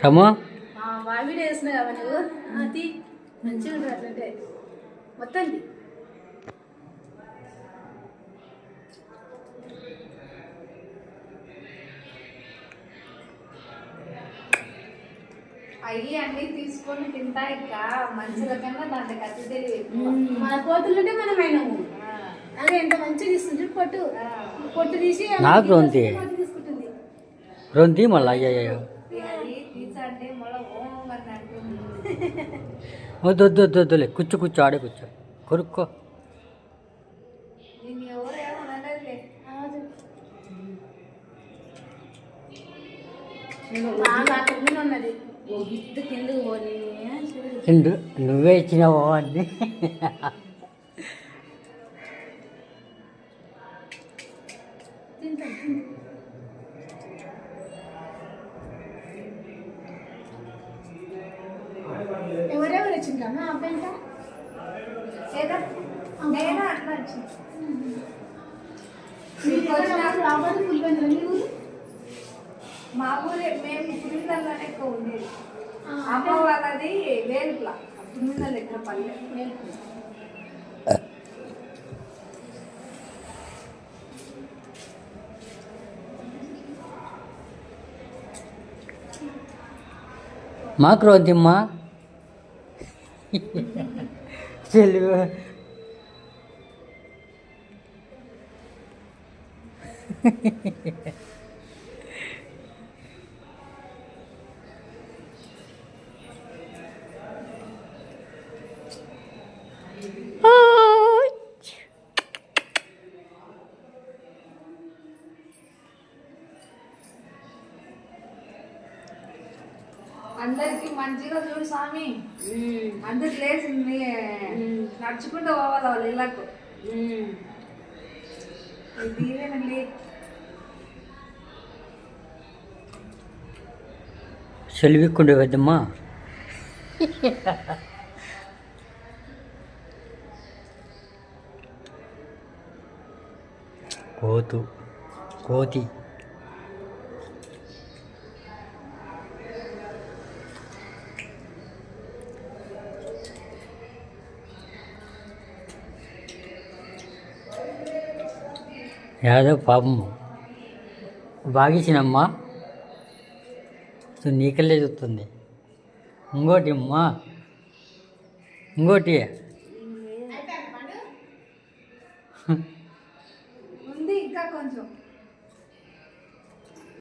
రమా video వేస్తున్నావు కదా నువ్వు అది మంచిగా ఉంటుంది అట్లంటే మొత్తం అయ్యి అన్ని తీసుకొని తింటా ఇంకా మంచిగా కన్నా దాంట్లో కత్తి తెలియదు. మన కోతులుంటే మనం అయినాము. అదే ఎంత మంచిగా తీసుకుంటే పొట్టు పొట్టు తీసి నాకు రొంతి తీసుకుంటుంది. రొంతి మళ్ళీ అయ్యో అంటే మళ్ళీ ఓం అని అంటుంది. వద్దులే కూర్చో కూర్చో ఆడే కూర్చో కొరుక్కో. నేను ఎవరు ఏమనలేదులే. బాగా అక్కడ ఉన్నది గిద్దు కిందకు పోనీ నువ్వే ఇచ్చినావో అని ఎవరెవరు వచ్చిందమ్మా అబ్బాయి ఏదో నేను అట్లా వచ్చింది. మా ఊరే మేము పులిందల్లోనే ఎక్కువ ఉండేది. అమ్మ వాళ్ళది వేలుపుల పులిందల దగ్గర పల్లె వేలుపుల. మాకు రొంతిమ్మా చెల్లి అందరికి మంచిగా చూడు స్వామి. అందరికి లేచింది నడుచుకుంటూ పోవాలి వాళ్ళు ఇళ్ళకు. దీవేనండి సెలవిక్కుండే పెద్దమ్మా కోతి యాదో పాపం బాగిచ్చినమ్మా నీకల్లే చూస్తుంది. ఇంకోటి అమ్మా ఇంకోటి ఉంది ఇంకా కొంచెం.